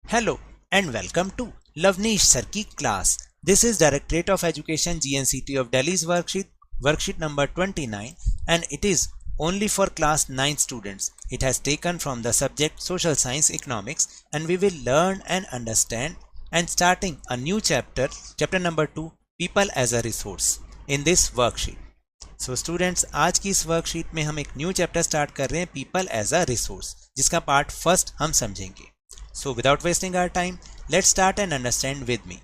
Hello and welcome to Lavneesh Sir की class. This is Directorate of Education GNCT of Delhi's worksheet number 29, and it is only for class 9 students. It has taken from the subject Social Science Economics, and we will learn and understand and starting a new chapter number 2, People as a Resource in this worksheet. So students, आज की इस worksheet में हम एक new chapter start कर रहे हैं, people as a resource, जिसका पार्ट फर्स्ट हम समझेंगे. So without wasting our time, let's start and understand with me.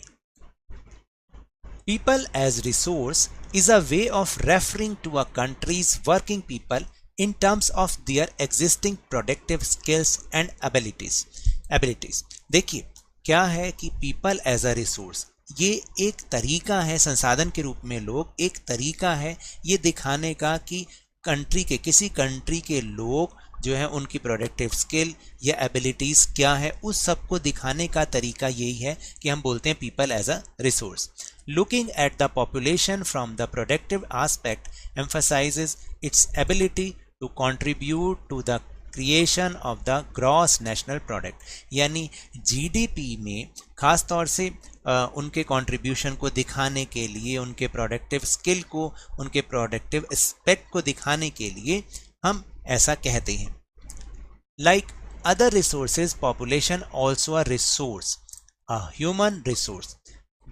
People as resource is a way of referring to a country's working people in terms of their existing productive skills and abilities. देखिए क्या है कि people as a resource ये एक तरीका है, संसाधन के रूप में लोग, एक तरीका है ये दिखाने का कि किसी कंट्री के लोग जो है उनकी प्रोडक्टिव स्किल या एबिलिटीज़ क्या है, उस सब को दिखाने का तरीका यही है कि हम बोलते हैं people as a resource. Looking at the population from the productive aspect emphasizes its ability to contribute to the creation of the gross national product. यानी GDP में खास तौर से उनके कंट्रीब्यूशन को दिखाने के लिए, उनके प्रोडक्टिव स्किल को, उनके प्रोडक्टिव एस्पेक्ट को दिखाने के लिए हम ऐसा कहते हैं. Like other resources, population also a resource, a human resource.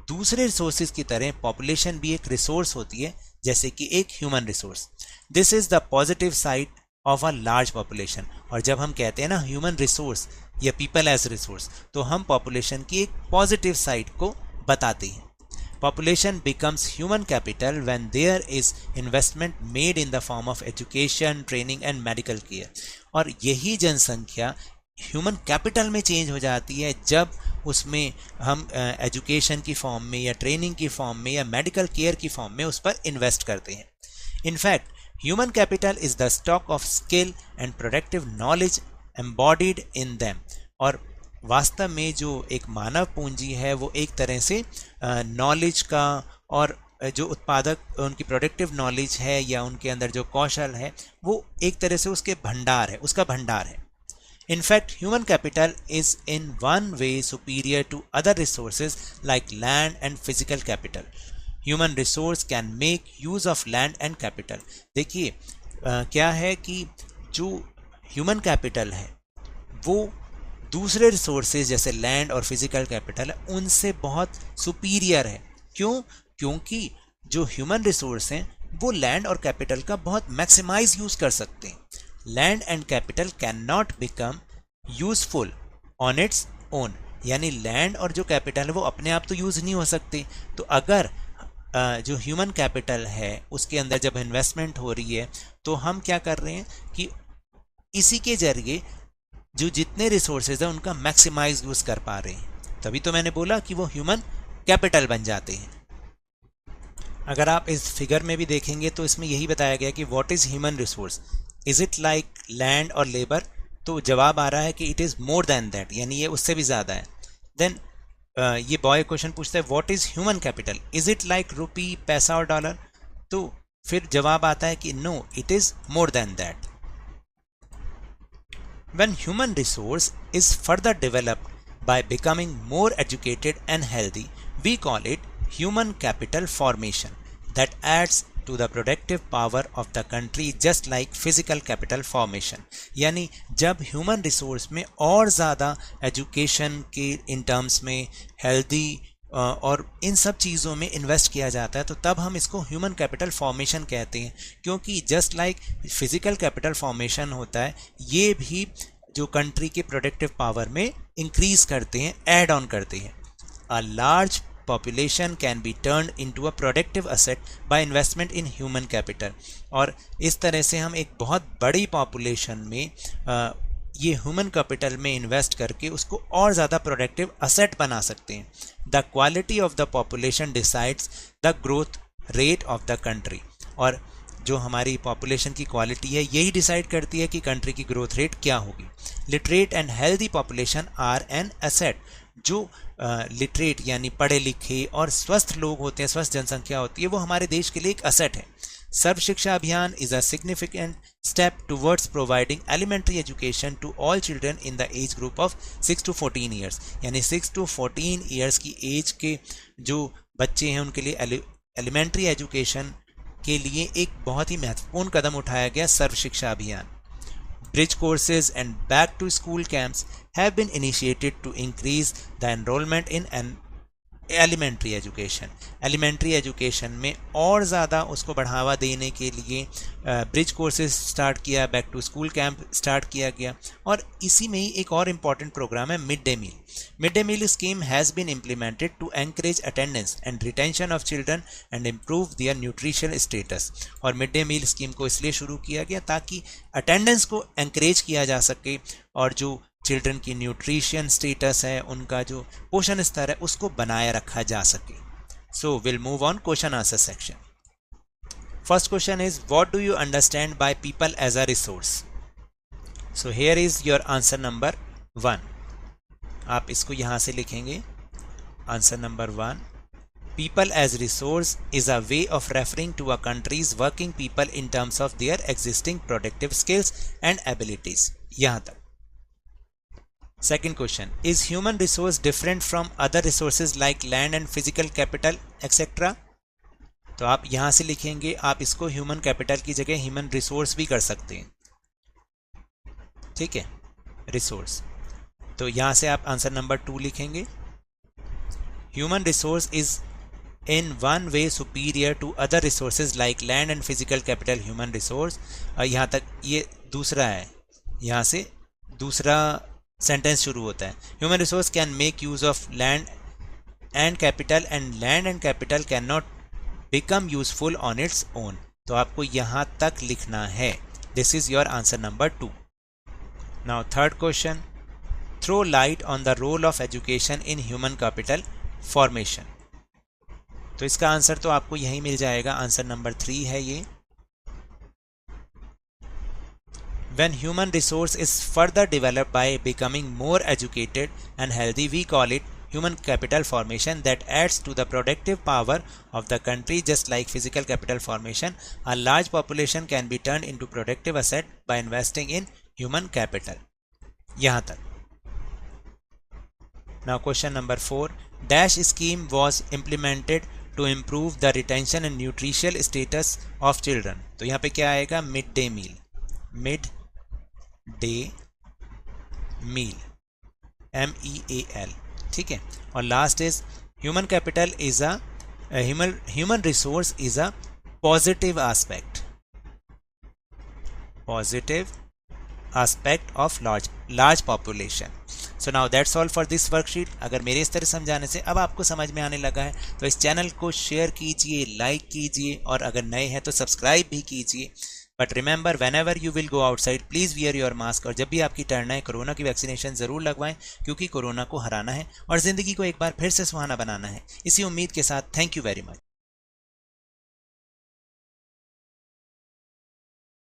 दूसरे रिसोर्सेज की तरह पॉपुलेशन भी एक रिसोर्स होती है, जैसे कि एक human resource. This is the positive side of a large population. और जब हम कहते हैं ना ह्यूमन रिसोर्स या पीपल एज रिसोर्स, तो हम पॉपुलेशन की एक पॉजिटिव साइड को बताते हैं. Population becomes human capital when there is investment made in the form of education, training and medical care. और यही जनसंख्या ह्यूमन कैपिटल में चेंज हो जाती है जब उसमें हम एजुकेशन की फॉर्म में या ट्रेनिंग की फॉर्म में या मेडिकल केयर की फॉर्म में उस पर इन्वेस्ट करते हैं. In fact human capital is the stock of skill and productive knowledge embodied in them. और वास्तव में जो एक मानव पूंजी है वो एक तरह से नॉलेज का, और जो उत्पादक उनकी प्रोडक्टिव नॉलेज है या उनके अंदर जो कौशल है वो एक तरह से उसके भंडार है, उसका भंडार है. In fact, human capital is in one way superior to other resources like land and physical capital. Human resource can make use of land and capital. देखिए क्या है कि जो human capital है वो दूसरे resources जैसे land और physical capital है उनसे बहुत superior है. क्यों? क्योंकि जो human resource हैं वो land और capital का बहुत maximize use कर सकते हैं. Land and capital can not become useful on its own. यानी लैंड और जो कैपिटल है वो अपने आप तो यूज़ नहीं हो सकते. तो अगर जो ह्यूमन कैपिटल है उसके अंदर जब इन्वेस्टमेंट हो रही है तो हम क्या कर रहे हैं कि इसी के जरिए जो जितने रिसोर्सेज हैं उनका मैक्सिमाइज यूज़ कर पा रहे हैं. तभी तो मैंने बोला कि वो ह्यूमन कैपिटल बन जाते हैं. अगर आप इस फिगर में भी देखेंगे तो इसमें यही बताया गया कि what is human resource, is it like land और लेबर. तो जवाब आ रहा है कि it is more than that, यानी ये उससे भी ज़्यादा है. देन ये बॉय क्वेश्चन पूछता है what is human capital, is it like rupee, पैसा और डॉलर. तो फिर जवाब आता है कि no, it is more than that. When human resource is further developed by becoming more educated and healthy, we call it human capital formation that adds to the productive power of the country just like physical capital formation. यानी जब human resource में और ज़्यादा education के in terms में, healthy और इन सब चीज़ों में इन्वेस्ट किया जाता है तो तब हम इसको ह्यूमन कैपिटल फॉर्मेशन कहते हैं. क्योंकि just like physical capital formation होता है, ये भी जो कंट्री के प्रोडक्टिव पावर में इंक्रीज करते हैं, ऐड ऑन करते हैं. A large population can be turned into a productive asset by investment in human capital. और इस तरह से हम एक बहुत बड़ी पॉपुलेशन में ये ह्यूमन कैपिटल में इन्वेस्ट करके उसको और ज़्यादा प्रोडक्टिव असेट बना सकते हैं. The quality of the population decides the growth rate of the country. और जो हमारी पॉपुलेशन की क्वालिटी है यही डिसाइड करती है कि कंट्री की ग्रोथ रेट क्या होगी. Literate and healthy population are an asset. जो लिटरेट यानी पढ़े लिखे और स्वस्थ लोग होते हैं, स्वस्थ जनसंख्या होती है, वो हमारे देश के लिए एक असेट है. सर्व शिक्षा अभियान is a significant step towards providing elementary education to all children in the age group of 6 to 14 years. यानी 6 to 14 years की एज के जो बच्चे हैं उनके लिए एलिमेंट्री एजुकेशन के लिए एक बहुत ही महत्वपूर्ण कदम उठाया गया सर्व शिक्षा अभियान. Bridge courses and back to school camps have been initiated to increase the enrollment in an elementary education. Elementary education में और ज़्यादा उसको बढ़ावा देने के लिए ब्रिज कोर्सेज स्टार्ट किया, back to school camp start किया गया. और इसी में ही एक और इम्पॉर्टेंट प्रोग्राम है mid day meal. Mid day meal scheme has been implemented to encourage attendance and retention of children and improve their nutrition status. और मिड डे मील स्कीम को इसलिए शुरू किया गया ताकि अटेंडेंस को एनकरेज किया जा सके और जो चिल्ड्रन की न्यूट्रिशन स्टेटस है, उनका जो पोषण स्तर है, उसको बनाए रखा जा सके. So will move on question answer section. First question is what do you understand by people as a resource. So here is your answer number 1. आप इसको यहां से लिखेंगे. Answer number 1, people as resource is a way of referring to a country's working people in terms of their existing productive skills and abilities. यहां तक. Second question, is human resource different from other resources like land and physical capital etc. तो आप यहां से लिखेंगे. आप इसको human capital की जगह ह्यूमन रिसोर्स भी कर सकते हैं. ठीक है, रिसोर्स. तो यहां से आप आंसर नंबर 2 लिखेंगे. Human resource is in one way superior to other resources like land and physical capital human resource. यहाँ तक ये दूसरा है, यहाँ से दूसरा सेंटेंस शुरू होता है. Human resource can make use of land and capital and land and capital can not become useful on its own. तो आपको यहाँ तक लिखना है. This is your answer number 2. Now third question, throw light on the role of education in human capital formation. तो इसका answer तो आपको यही मिल जाएगा. आंसर नंबर 3 है ये. When human resource is further developed by becoming more educated and healthy, we call it human capital formation that adds to the productive power of the country. Just like physical capital formation, a large population can be turned into productive asset by investing in human capital. यहाँ तक. Now question number 4, dash scheme was implemented to improve the retention and nutritional status of children. तो यहाँ पे क्या आएगा? Mid day meal. Mid day meal, MEAL. ठीक है. और last is human capital is a human resource is a positive aspect. Positive aspect of large population. So now that's all for this worksheet. अगर मेरे इस तरह समझाने से अब आपको समझ में आने लगा है तो इस चैनल को शेयर कीजिए, लाइक कीजिए और अगर नए हैं तो सब्सक्राइब भी कीजिए. But remember, whenever you will go outside, please wear your mask. और जब भी आपकी टर्न है, कोरोना की वैक्सीनेशन ज़रूर लगवाएं क्योंकि कोरोना को हराना है और ज़िंदगी को एक बार फिर से सुहाना बनाना है. इसी उम्मीद के साथ थैंक यू वेरी मच.